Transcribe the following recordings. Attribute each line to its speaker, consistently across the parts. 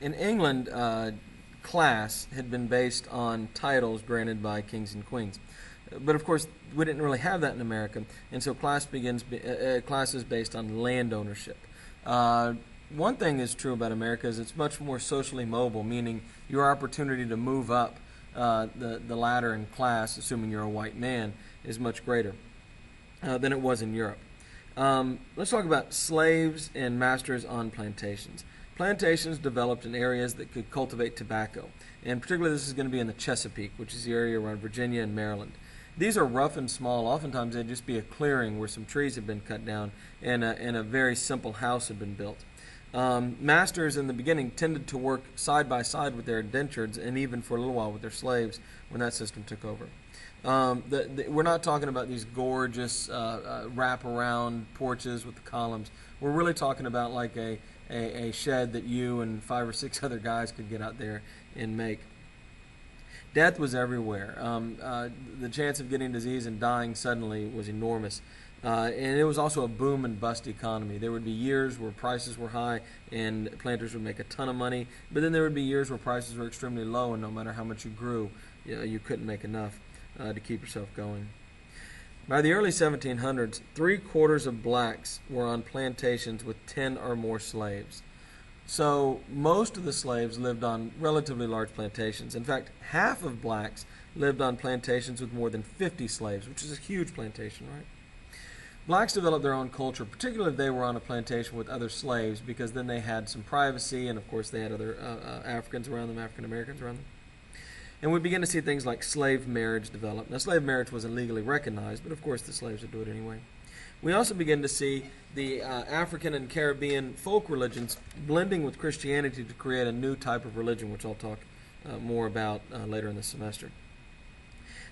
Speaker 1: In England, class had been based on titles granted by kings and queens. But of course, we didn't really have that in America, and so class is based on land ownership. One thing is true about America is it's much more socially mobile, meaning your opportunity to move up the ladder in class, assuming you're a white man, is much greater than it was in Europe. Let's talk about slaves and masters on plantations. Plantations developed in areas that could cultivate tobacco, and particularly this is going to be in the Chesapeake, which is the area around Virginia and Maryland. These are rough and small. Oftentimes they'd just be a clearing where some trees had been cut down and a very simple house had been built. Masters in the beginning tended to work side by side with their indentured and even for a little while with their slaves when that system took over. We're not talking about these gorgeous wraparound porches with the columns. We're really talking about like a shed that you and 5 or 6 other guys could get out there and make. Death was everywhere. The chance of getting disease and dying suddenly was enormous. And it was also a boom and bust economy. There would be years where prices were high and planters would make a ton of money, but then there would be years where prices were extremely low, and no matter how much you grew, you couldn't make enough to keep yourself going. By the early 1700s, 3/4 of blacks were on plantations with 10 or more slaves. So most of the slaves lived on relatively large plantations. In fact, half of blacks lived on plantations with more than 50 slaves, which is a huge plantation, right? Blacks developed their own culture, particularly if they were on a plantation with other slaves, because then they had some privacy, and of course they had other Africans around them, African Americans around them. And we begin to see things like slave marriage develop. Now, slave marriage wasn't legally recognized, but of course the slaves would do it anyway. We also begin to see the African and Caribbean folk religions blending with Christianity to create a new type of religion, which I'll talk more about later in the semester.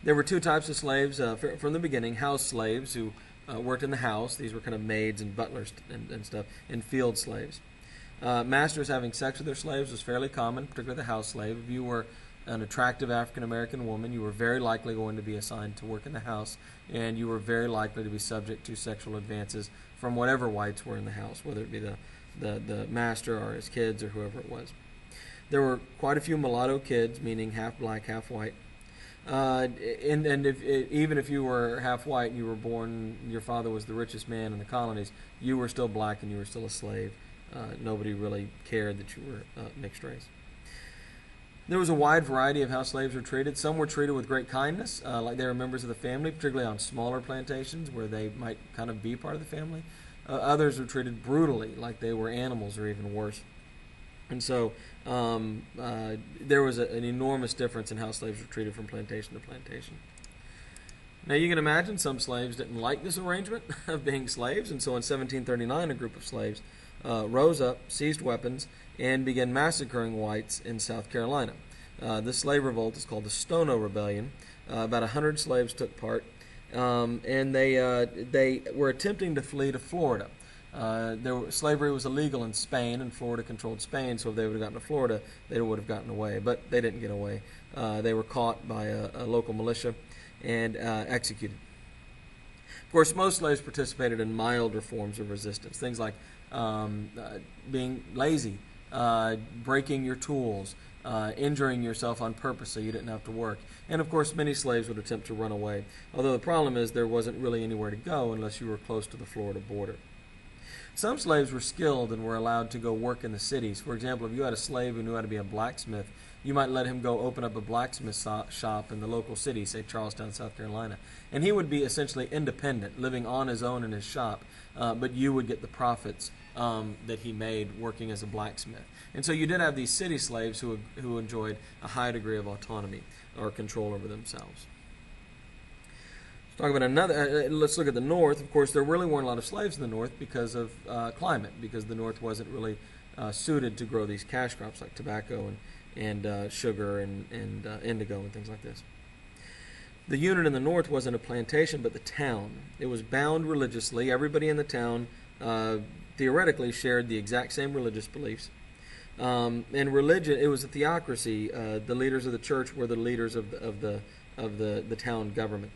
Speaker 1: There were 2 types of slaves from the beginning: house slaves who worked in the house. These were kind of maids and butlers and stuff, and field slaves. Masters having sex with their slaves was fairly common, particularly the house slave. If you were an attractive African-American woman, you were very likely going to be assigned to work in the house, and you were very likely to be subject to sexual advances from whatever whites were in the house, whether it be the master or his kids or whoever it was. There were quite a few mulatto kids, meaning half black, half white. Even if you were half white and you were born, your father was the richest man in the colonies, you were still black and you were still a slave. Nobody really cared that you were mixed race. There was a wide variety of how slaves were treated. Some were treated with great kindness, like they were members of the family, particularly on smaller plantations where they might kind of be part of the family. Others were treated brutally, like they were animals or even worse. And so there was an enormous difference in how slaves were treated from plantation to plantation. Now you can imagine some slaves didn't like this arrangement of being slaves, and so in 1739 a group of slaves rose up, seized weapons, and began massacring whites in South Carolina. This slave revolt is called the Stono Rebellion. About 100 slaves took part, and they were attempting to flee to Florida. Slavery was illegal in Spain, and Florida controlled Spain, so if they would have gotten to Florida, they would have gotten away. But they didn't get away. They were caught by a local militia and executed. Of course, most slaves participated in milder forms of resistance, things like being lazy, breaking your tools, injuring yourself on purpose so you didn't have to work. And of course, many slaves would attempt to run away, although the problem is there wasn't really anywhere to go unless you were close to the Florida border. Some slaves were skilled and were allowed to go work in the cities. For example, if you had a slave who knew how to be a blacksmith, you might let him go open up a blacksmith shop in the local city, say Charlestown, South Carolina. And he would be essentially independent, living on his own in his shop, but you would get the profits that he made working as a blacksmith. And so you did have these city slaves who enjoyed a high degree of autonomy or control over themselves. Talk about another. Let's look at the North. Of course, there really weren't a lot of slaves in the North because of climate, because the North wasn't really suited to grow these cash crops like tobacco and sugar and indigo and things like this. The unit in the North wasn't a plantation, but the town. It was bound religiously. Everybody in the town theoretically shared the exact same religious beliefs. And religion, it was a theocracy. The leaders of the church were the leaders of the town government.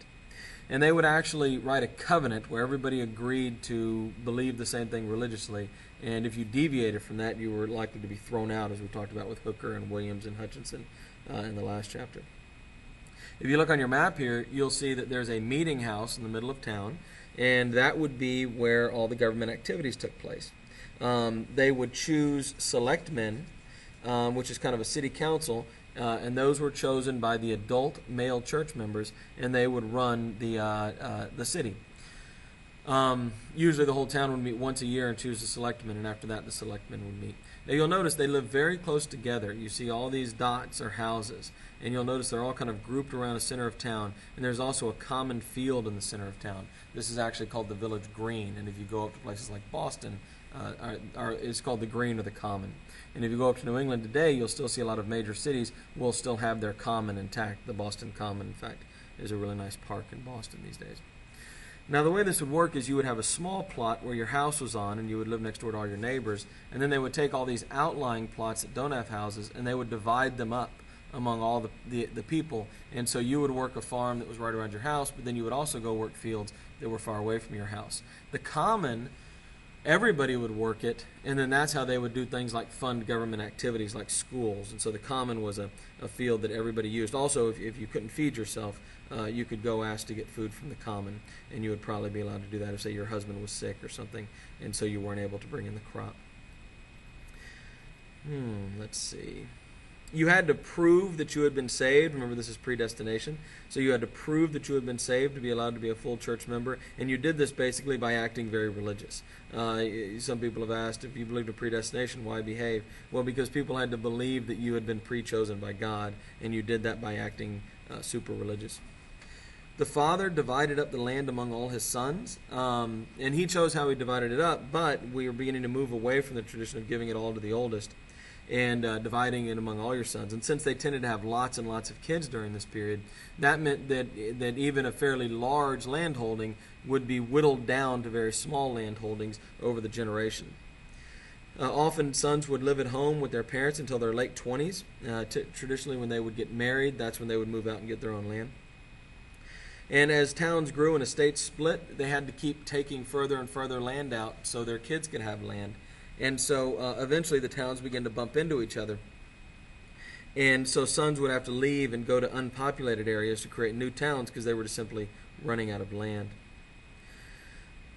Speaker 1: And they would actually write a covenant where everybody agreed to believe the same thing religiously, And if you deviated from that, you were likely to be thrown out, as we talked about with Hooker and Williams and Hutchinson in the last chapter. If you look on your map here, you'll see that there's a meeting house in the middle of town, and that would be where all the government activities took place. They would choose selectmen, which is kind of a city council, and those were chosen by the adult male church members, and they would run the city. Usually the whole town would meet once a year and choose a selectman, and after that the selectmen would meet. Now you'll notice they live very close together. You see all these dots are houses, and you'll notice they're all kind of grouped around a center of town, and there's also a common field in the center of town. This is actually called the village green, and if you go up to places like Boston, it's called the green or the common. And if you go up to New England today, you'll still see a lot of major cities will still have their common intact. The Boston Common, in fact, is a really nice park in Boston these days. Now, the way this would work is you would have a small plot where your house was on, and you would live next door to all your neighbors, and then they would take all these outlying plots that don't have houses, and they would divide them up among all the people. And so you would work a farm that was right around your house, but then you would also go work fields that were far away from your house. The common, everybody would work it, and then that's how they would do things like fund government activities like schools. And so the common was a field that everybody used. Also, if you couldn't feed yourself, you could go ask to get food from the common, and you would probably be allowed to do that if, say, your husband was sick or something, and so you weren't able to bring in the crop. Let's see. You had to prove that you had been saved. Remember, this is predestination. So you had to prove that you had been saved to be allowed to be a full church member. And you did this basically by acting very religious. Some people have asked, if you believed in predestination, why behave? Well, because people had to believe that you had been pre-chosen by God, and you did that by acting super religious. The father divided up the land among all his sons, and he chose how he divided it up, but we are beginning to move away from the tradition of giving it all to the oldest and dividing it among all your sons. And since they tended to have lots and lots of kids during this period, that meant that even a fairly large landholding would be whittled down to very small landholdings over the generation. Often sons would live at home with their parents until their late 20s. Traditionally, when they would get married, that's when they would move out and get their own land. And as towns grew and estates split, they had to keep taking further and further land out so their kids could have land. And so eventually the towns began to bump into each other. And so sons would have to leave and go to unpopulated areas to create new towns because they were just simply running out of land.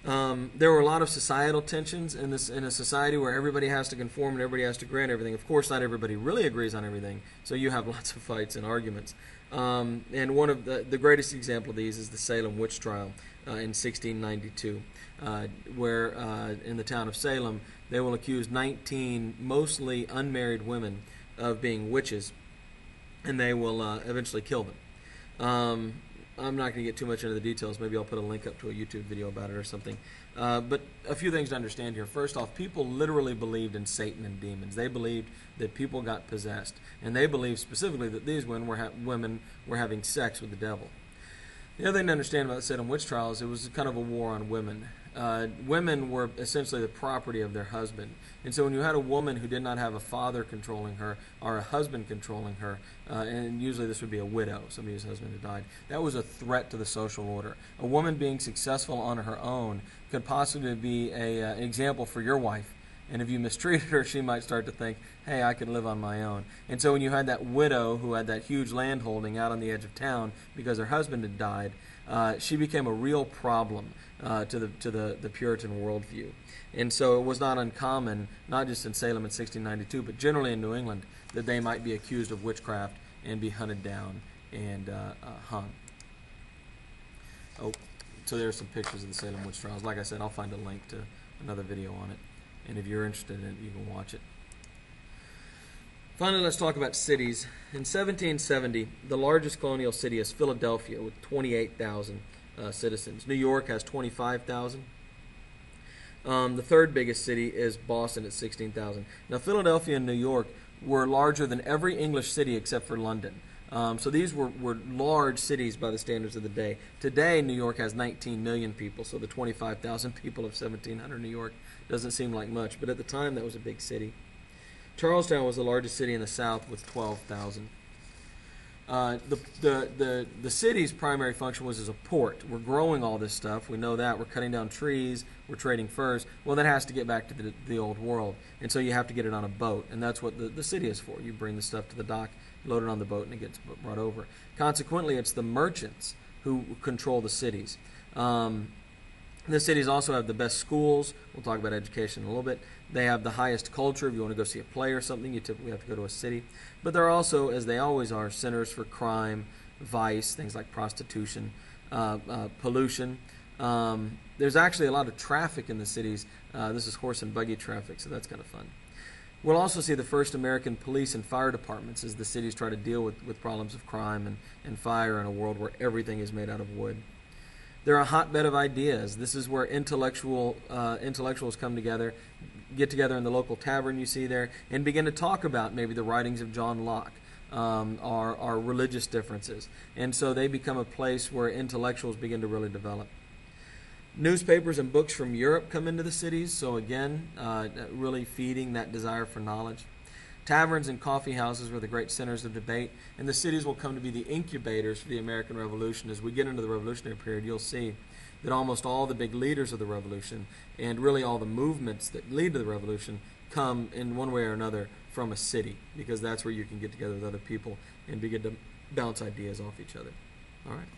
Speaker 1: There were a lot of societal tensions in a society where everybody has to conform and everybody has to grant everything. Of course, not everybody really agrees on everything, so you have lots of fights and arguments. And one of the greatest example of these is the Salem witch trial in 1692, where in the town of Salem, they will accuse 19 mostly unmarried women of being witches, and they will eventually kill them. I'm not going to get too much into the details. Maybe I'll put a link up to a YouTube video about it or something. But a few things to understand here. First off, people literally believed in Satan and demons. They believed that people got possessed. And they believed specifically that these women were having sex with the devil. The other thing to understand about the Salem witch trials, it was kind of a war on women. Women were essentially the property of their husband. And so when you had a woman who did not have a father controlling her or a husband controlling her, and usually this would be a widow, somebody whose husband had died, that was a threat to the social order. A woman being successful on her own could possibly be an example for your wife. And if you mistreated her, she might start to think, hey, I can live on my own. And so when you had that widow who had that huge land holding out on the edge of town because her husband had died, she became a real problem to the Puritan worldview. And so it was not uncommon, not just in Salem in 1692, but generally in New England, that they might be accused of witchcraft and be hunted down and hung. Oh, so there are some pictures of the Salem witch trials. Like I said, I'll find a link to another video on it. And if you're interested in it, you can watch it. Finally, let's talk about cities. In 1770, the largest colonial city is Philadelphia with 28,000 citizens. New York has 25,000. The third biggest city is Boston at 16,000. Now, Philadelphia and New York were larger than every English city except for London. So these were large cities by the standards of the day. Today, New York has 19 million people, so the 25,000 people of 1700 New York doesn't seem like much, but at the time that was a big city. Charlestown was the largest city in the South with 12,000. The city's primary function was as a port. We're growing all this stuff. We know that. We're cutting down trees. We're trading furs. Well, that has to get back to the old world. And so you have to get it on a boat. And that's what the city is for. You bring the stuff to the dock, load it on the boat, and it gets brought over. Consequently, it's the merchants who control the cities. The cities also have the best schools. We'll talk about education in a little bit. They have the highest culture. If you want to go see a play or something, you typically have to go to a city. But they're also, as they always are, centers for crime, vice, things like prostitution, pollution. There's actually a lot of traffic in the cities. This is horse and buggy traffic, so that's kind of fun. We'll also see the first American police and fire departments as the cities try to deal with problems of crime and fire in a world where everything is made out of wood. They're a hotbed of ideas. This is where intellectuals come together, get together in the local tavern you see there, and begin to talk about maybe the writings of John Locke, our religious differences. And so they become a place where intellectuals begin to really develop. Newspapers and books from Europe come into the cities, so again, really feeding that desire for knowledge. Taverns and coffee houses were the great centers of debate, and the cities will come to be the incubators for the American Revolution. As we get into the Revolutionary period, you'll see that almost all the big leaders of the Revolution, and really all the movements that lead to the Revolution, come in one way or another from a city, because that's where you can get together with other people and begin to bounce ideas off each other. All right.